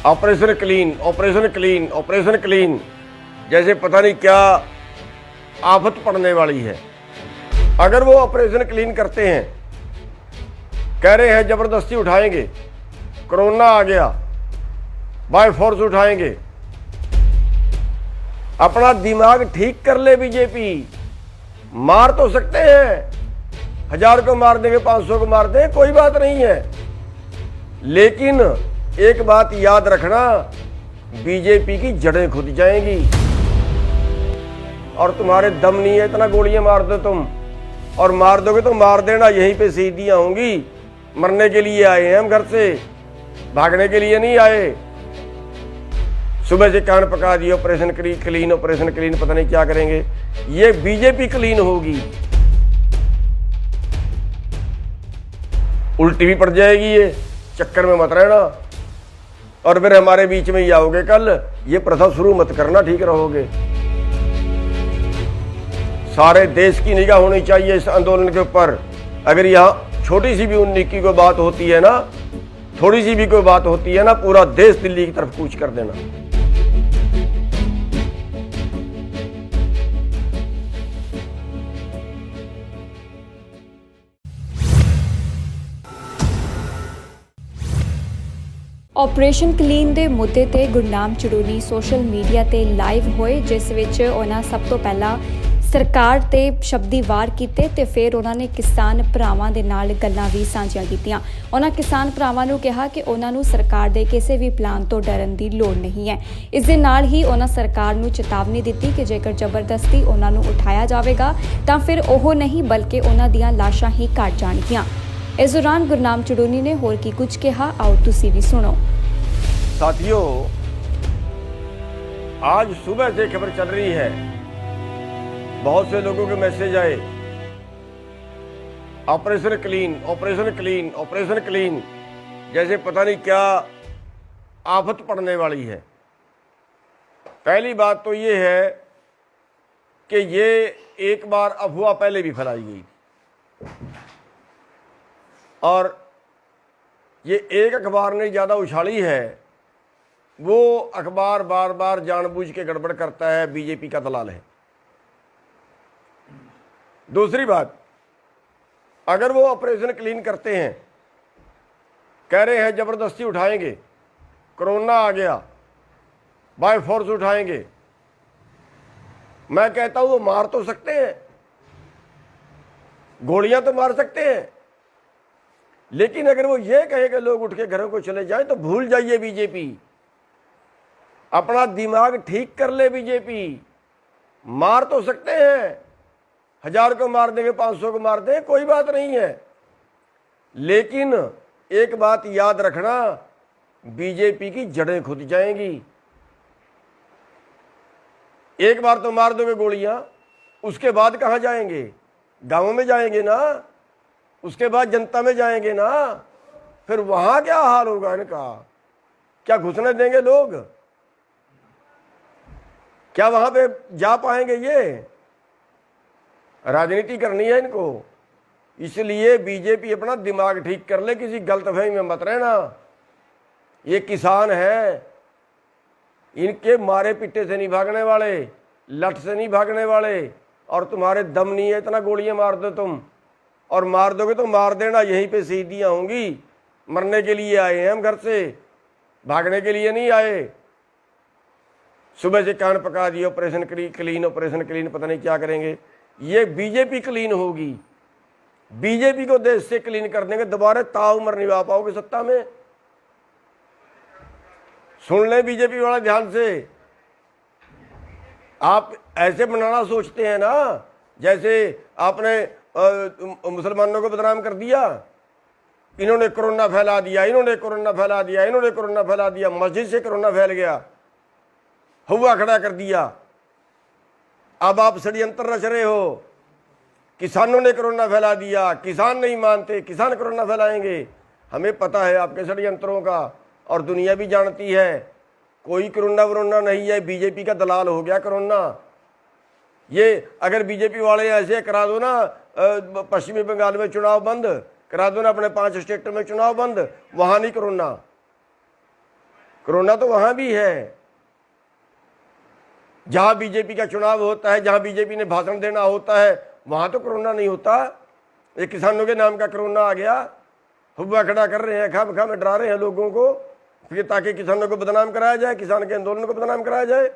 Operation clean, operation clean, operation clean, जैसे पता नहीं क्या आफत पड़ने वाली है। अगर वो ऑपरेशन क्लीन करते हैं, कह रहे हैं जबरदस्ती उठाएंगे, कोरोना आ गया, बाय फोर्स उठाएंगे, अपना दिमाग ठीक कर ले बीजेपी। मार तो सकते हैं, 1000 को मार देंगे, 500 को मार देंगे, कोई बात नहीं है, लेकिन एक बात याद रखना, बीजेपी की जड़ें खुद जाएंगी और तुम्हारे दम नहीं है इतना गोलियां मार दो तुम, और मार दोगे तो मार देना, यहीं पे शहीदियां होंगी। मरने के लिए आए हैं हम, घर से भागने के लिए नहीं आए। सुबह से कान पका दिए ऑपरेशन क्लीन, ऑपरेशन क्लीन, पता नहीं क्या करेंगे। ये बीजेपी क्लीन होगी, उल्टी भी पड़ जाएगी, ये चक्कर में मत रहना और फिर हमारे बीच में ही आओगे कल। ये प्रथा शुरू मत करना, ठीक रहोगे। सारे देश की निगाह होनी चाहिए इस आंदोलन के ऊपर। अगर यहाँ छोटी सी भी उन्नीस की कोई बात होती है ना, थोड़ी सी भी कोई बात होती है ना, पूरा देश दिल्ली की तरफ कूच कर देना। ऑपरेशन क्लीन ਦੇ ਮੁੱਦੇ ਤੇ ਗੁਰਨਾਮ ਚੜੂਨੀ ਸੋਸ਼ਲ ਮੀਡੀਆ ਤੇ ਲਾਈਵ ਹੋਏ, ਜਿਸ ਵਿੱਚ ਉਹਨਾਂ ਸਭ ਤੋਂ ਪਹਿਲਾਂ ਸਰਕਾਰ ਤੇ ਸ਼ਬਦੀ ਵਾਰ ਕੀਤੇ ਤੇ ਫਿਰ ਉਹਨਾਂ ਨੇ ਕਿਸਾਨ ਭਰਾਵਾਂ ਦੇ ਨਾਲ ਗੱਲਾਂ ਵੀ ਸਾਂਝੀਆਂ ਕੀਤੀਆਂ। ਉਹਨਾਂ ਕਿਸਾਨ ਭਰਾਵਾਂ ਨੂੰ ਕਿਹਾ ਕਿ ਉਹਨਾਂ ਨੂੰ ਸਰਕਾਰ ਦੇ ਕਿਸੇ ਵੀ ਪਲਾਨ ਤੋਂ ਡਰਨ ਦੀ ਲੋੜ ਨਹੀਂ ਹੈ। ਇਸ ਦੇ ਨਾਲ ਹੀ ਉਹਨਾਂ ਸਰਕਾਰ ਨੂੰ ਚੇਤਾਵਨੀ ਦਿੱਤੀ ਕਿ ਜੇਕਰ ਜ਼ਬਰਦਸਤੀ ਉਹਨਾਂ ਨੂੰ ਉਠਾਇਆ ਜਾਵੇਗਾ ਤਾਂ ਫਿਰ ਉਹ ਨਹੀਂ ਬਲਕਿ ਉਹਨਾਂ ਦੀਆਂ ਲਾਸ਼ਾਂ ਹੀ ਘਟ ਜਾਣਗੀਆਂ। इस दौरान गुरनाम चड़ूनी ने होर की कुछ कहा, आओ तुसी भी सुनो। साथियों, आज सुबह से खबर चल रही है, बहुत से लोगों के मैसेज आए, operation clean, operation clean, operation clean, जैसे पता नहीं क्या आफत पड़ने वाली है। पहली बात तो ये है कि ये एक बार अफवाह पहले भी फैलाई गई और ये एक अखबार ने ज़्यादा उछाली है। वो अखबार बार बार जानबूझ के गड़बड़ करता है, बीजेपी का दलाल है। दूसरी बात, अगर वो ऑपरेशन क्लीन करते हैं, कह रहे हैं जबरदस्ती उठाएंगे, कोरोना आ गया, बाय फोर्स उठाएंगे, मैं कहता हूं वो मार तो सकते हैं, गोलियां तो मार सकते हैं, लेकिन अगर वो ये कहे कि लोग उठ के घरों को चले जाएं तो भूल जाइए बीजेपी। अपना दिमाग ठीक कर ले बीजेपी। मार तो सकते हैं, 1000 को मार देंगे, 500 को मार देंगे, कोई बात नहीं है, लेकिन एक बात याद रखना, बीजेपी की जड़ें खुद जाएंगी। एक बार तो मार दोगे गोलियां, उसके बाद कहां जाएंगे? गांवों में जाएंगे ना, उसके बाद जनता में जाएंगे ना, फिर वहां क्या हाल होगा इनका? क्या घुसने देंगे लोग? क्या वहां पे जा पाएंगे? ये राजनीति करनी है इनको, इसलिए बीजेपी अपना दिमाग ठीक कर ले, किसी गलतफहमी में मत रहना। ये किसान है, इनके मारे पिट्टे से नहीं भागने वाले, लठ से नहीं भागने वाले, और तुम्हारे दम नहीं है इतना गोलियां मार दो तुम, और मार दोगे तो मार देना, यहीं पे शहीदियां होंगी। मरने के लिए आए हैं हम, घर से भागने के लिए नहीं आए। सुबह से कान पका दिए ऑपरेशन क्लीन, ऑपरेशन क्लीन, पता नहीं क्या करेंगे। ये बीजेपी क्लीन होगी, बीजेपी को देश से क्लीन कर देंगे, दोबारा ताउम्र नहीं आ पाओगे सत्ता में। सुन ले बीजेपी वाला ध्यान से, आप ऐसे बनाना सोचते हैं ना, जैसे आपने मुसलमानों को बदनाम कर दिया, इन्होंने कोरोना फैला दिया, इन्होंने कोरोना फैला दिया, इन्होंने कोरोना फैला दिया, मस्जिद से कोरोना फैल गया, हुआ खड़ा कर दिया। अब आप षड्यंत्र रच रहे हो, किसानों ने कोरोना फैला दिया, किसान नहीं मानते, किसान कोरोना फैलाएंगे। हमें पता है आपके षड्यंत्रों का, और दुनिया भी जानती है, कोई कोरोना वरोना नहीं है, बीजेपी का दलाल हो गया कोरोना। ये अगर बीजेपी वाले ऐसे करा दो ना, पश्चिमी बंगाल में चुनाव बंद करा दो ना, अपने 5 स्टेट में चुनाव बंद, वहां नहीं कोरोना। कोरोना तो वहां भी है। जहां बीजेपी का चुनाव होता है, जहां बीजेपी ने भाषण देना होता है, वहां तो कोरोना नहीं होता। ये किसानों के नाम का कोरोना आ गया, हुआ खड़ा कर रहे हैं, खा में डरा रहे हैं लोगों को, फिर ताकि किसानों को बदनाम कराया जाए, किसान के आंदोलन को बदनाम कराया जाए।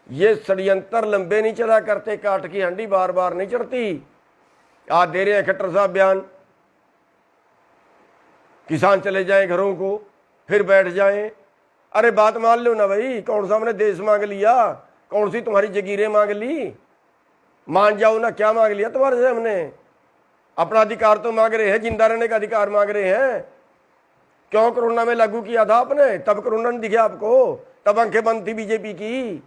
ये षड्यंत्र लंबे नहीं चला करते, काट की हंडी बार बार नहीं चढ़ती। आज दे रहे हैं खट्टर साहब बयान, किसान चले जाएं घरों को, फिर बैठ जाएं। अरे बात मान लो ना भाई, कौन सा हमने देश मांग लिया, कौन सी तुम्हारी जगीरें मांग ली, मान जाओ ना। क्या मांग लिया तुम्हारे से हमने? अपना अधिकार तो मांग रहे हैं, जिंदा रहने का अधिकार मांग रहे हैं। क्यों कोरोना में लागू किया था आपने? तब कोरोना नहीं दिखे आपको, तब आंखें बंद थी बीजेपी की।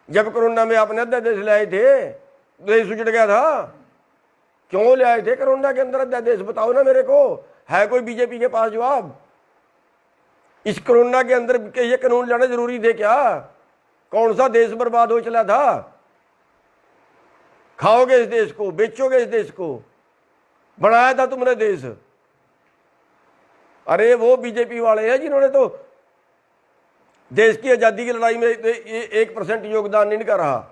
जब कोरोना में आपने अध्यादेश लाए थे, देश उजड़ गया था। क्यों ले आए थे कोरोना के अंदर अध्यादेश? बताओ ना मेरे को, है कोई बीजेपी के पास जवाब? इस कोरोना के अंदर के ये कानून लाने जरूरी थे क्या? कौन सा देश बर्बाद हो चला था? खाओगे इस देश को, बेचोगे इस देश को, बनाया था तुमने देश। अरे वो बीजेपी वाले हैं जिन्होंने तो देश की आजादी की लड़ाई में 1% योगदान नहीं कर रहा।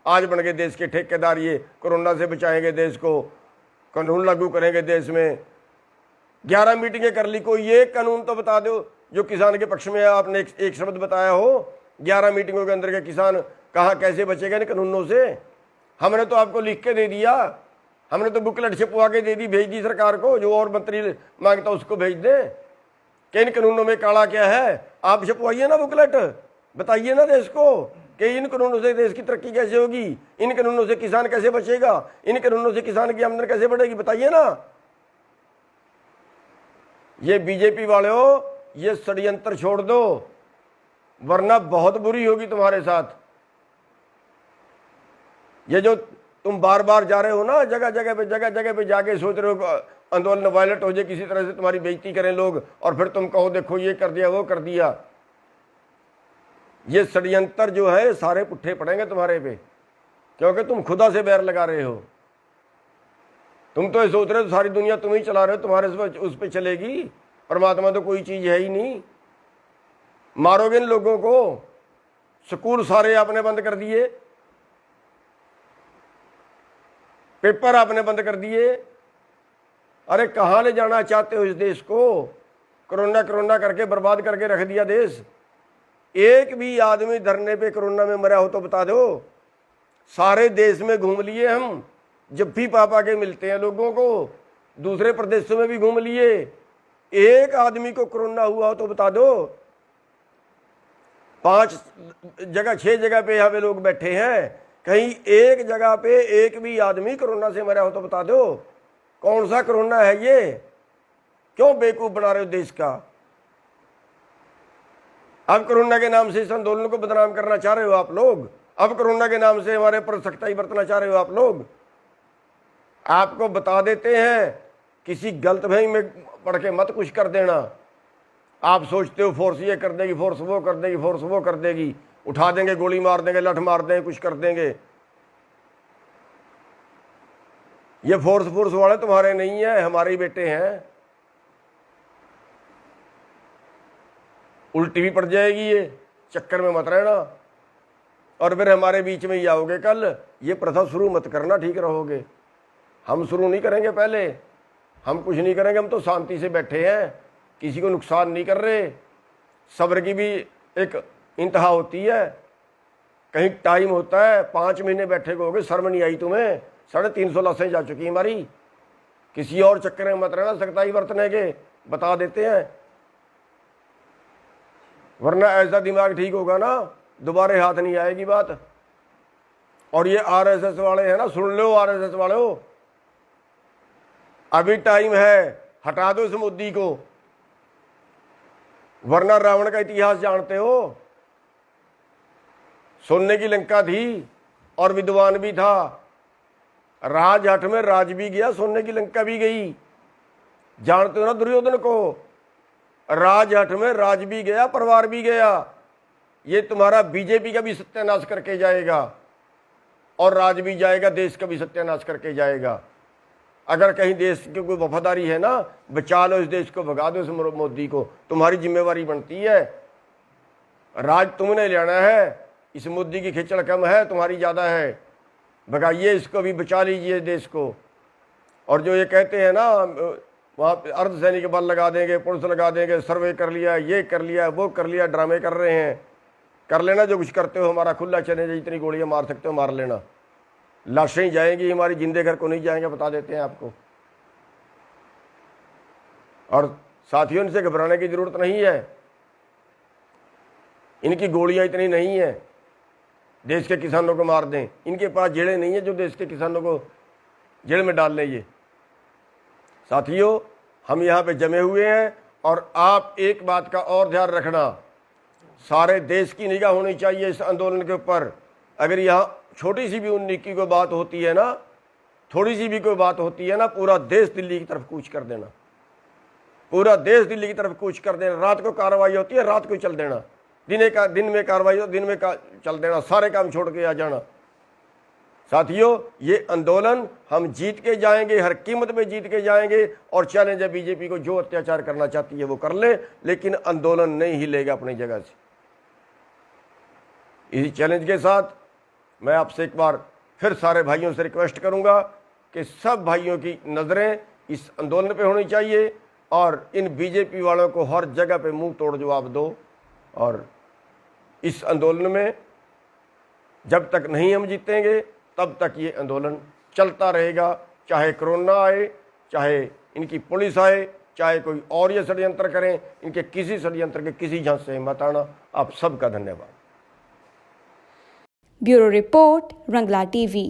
आज बन गए देश के ठेकेदार, ये कोरोना से बचाएंगे देश को, कानून लागू करेंगे देश में। 11 मीटिंगें कर ली, कोई एक कानून तो बता दो जो किसान के पक्ष में है। आपने एक शब्द बताया हो 11 मीटिंगों के अंदर के किसान कहाँ कैसे बचेगा इन कानूनों से? हमने तो आपको लिख के दे दिया, हमने तो बुकलेट छपवा के दे दी, भेज दी सरकार को, जो और मंत्री मांगता उसको भेज दें कि इन कानूनों में काला क्या है। आप छपवाइए ना बुकलेट, बताइए ना देश को कि इन कानूनों से देश की तरक्की कैसे होगी, इन कानूनों से किसान कैसे बचेगा, इन कानूनों से किसान की आमदनी कैसे बढ़ेगी, बताइए ना। ये बीजेपी वाले हो, ये षड्यंत्र छोड़ दो, वरना बहुत बुरी होगी तुम्हारे साथ। ये जो तुम बार बार जा रहे हो ना, जगह जगह पे जाके सोच रहे हो आंदोलन वायलेंट हो जाए, किसी तरह से तुम्हारी बेइज्जती करें लोग, और फिर तुम कहो देखो ये कर दिया वो कर दिया। ये षड्यंत्र जो है सारे पुट्ठे पड़ेंगे तुम्हारे पे, क्योंकि तुम खुदा से बैर लगा रहे हो। तुम तो ये सोच रहे हो सारी दुनिया तुम ही चला रहे हो, तुम्हारे उस पर चलेगी। परमात्मा तो कोई चीज है ही नहीं। मारोगे इन लोगों को। स्कूल सारे आपने बंद कर दिए, पेपर आपने बंद कर दिए। अरे कहाँ ले जाना चाहते हो इस देश को? कोरोना कोरोना करके बर्बाद करके रख दिया देश। एक भी आदमी धरने पे कोरोना में मरा हो तो बता दो। सारे देश में घूम लिए हम, जब भी पापा के मिलते हैं लोगों को, दूसरे प्रदेशों में भी घूम लिए। एक आदमी को कोरोना हुआ हो तो बता दो। 5 जगह 6 जगह पे यहाँ पे लोग बैठे हैं, कहीं एक जगह पे एक भी आदमी कोरोना से मरा हो तो बता दो। कौन सा कोरोना है ये? क्यों बेवकूफ बना रहे हो देश का? अब कोरोना के नाम से इस आंदोलन को बदनाम करना चाह रहे हो आप लोग। अब कोरोना के नाम से हमारे पर सख्ताई बरतना चाह रहे हो आप लोग। आपको बता देते हैं, किसी गलतफहमी में पढ़ के मत कुछ कर देना। आप सोचते हो फोर्स ये कर देगी, फोर्स वो कर देगी, फोर्स वो कर देगी, उठा देंगे, गोली मार देंगे, लठ मार देंगे, कुछ कर देंगे। ये फोर्स वाले तुम्हारे नहीं है, हमारे ही बेटे हैं। उल्टी भी पड़ जाएगी, ये चक्कर में मत रहना, और फिर हमारे बीच में ही आओगे कल। ये प्रथा शुरू मत करना, ठीक रहोगे। हम शुरू नहीं करेंगे, पहले हम कुछ नहीं करेंगे। हम तो शांति से बैठे हैं, किसी को नुकसान नहीं कर रहे। सब्र की भी एक इंतहा होती है, कहीं टाइम होता है। 5 महीने बैठे हो गए, शर्म नहीं आई तुम्हें? 350 लाशें जा चुकी हमारी। किसी और चक्कर में मत रहना, सख्ताई बरतने के बता देते हैं, वरना ऐसा दिमाग ठीक होगा ना, दोबारा हाथ नहीं आएगी बात। और ये आरएसएस वाले हैं ना, सुन लो आरएसएस वाले हो, अभी टाइम है, हटा दो इस मोदी को, वरना रावण का इतिहास जानते हो। सोने की लंका थी और विद्वान भी था, राजहट में राज भी गया, सोने की लंका भी गई। जानते हो ना दुर्योधन को, राजहट में राज भी गया, परिवार भी गया। ये तुम्हारा बीजेपी का भी सत्यानाश करके जाएगा, और राज भी जाएगा, देश का भी सत्यानाश करके जाएगा। अगर कहीं देश की कोई वफादारी है ना, बचा लो इस देश को, भगा दो इस मोदी को, तुम्हारी जिम्मेवारी बनती है। राज तुमने लेना है, इस मोदी की खिचड़ कम है, तुम्हारी ज़्यादा है। भगाइए इसको भी, बचा लीजिए देश को। और जो ये कहते हैं ना वहाँ पे अर्धसैनिक बल लगा देंगे, पुलिस लगा देंगे, सर्वे कर लिया, ये कर लिया, वो कर लिया, ड्रामे कर रहे हैं। कर लेना जो कुछ करते हो, हमारा खुला चैलेंज है, जितनी गोलियां मार सकते हो मार लेना। लाशें ही जाएंगी हमारी, जिंदे घर को नहीं जाएंगे, बता देते हैं आपको। और साथियों, इनसे घबराने की जरूरत नहीं है, इनकी गोलियां इतनी नहीं है देश के किसानों को मार दें। इनके पास जेड़े नहीं है जो देश के किसानों को जेल में डाल लें। ये साथियों, हम यहाँ पे जमे हुए हैं और आप एक बात का और ध्यान रखना, सारे देश की निगाह होनी चाहिए इस आंदोलन के ऊपर। अगर यहाँ छोटी सी भी उन्नीस की कोई बात होती है ना, थोड़ी सी भी कोई बात होती है ना, पूरा देश दिल्ली की तरफ कूच कर देना, पूरा देश दिल्ली की तरफ कूच कर देना। रात को कार्रवाई होती है, रात को चल देना, दिन में कार्रवाई हो, दिन में चल देना, सारे काम छोड़ के आ जाना। साथियों, ये आंदोलन हम जीत के जाएंगे, हर कीमत पे जीत के जाएंगे। और चैलेंज है बीजेपी को, जो अत्याचार करना चाहती है वो कर ले, लेकिन आंदोलन नहीं हिलेगा अपनी जगह से। इसी चैलेंज के साथ मैं आपसे एक बार फिर सारे भाइयों से रिक्वेस्ट करूंगा कि सब भाइयों की नज़रें इस आंदोलन पे होनी चाहिए और इन बीजेपी वालों को हर जगह पे मुंह तोड़ जवाब दो। और इस आंदोलन में जब तक नहीं हम जीतेंगे तब तक ये आंदोलन चलता रहेगा, चाहे कोरोना आए, चाहे इनकी पुलिस आए, चाहे कोई और ये षड्यंत्र करें। इनके किसी षड्यंत्र के किसी झांसे से मत आना। आप सबका धन्यवाद। ब्यूरो रिपोर्ट, रंगला टीवी।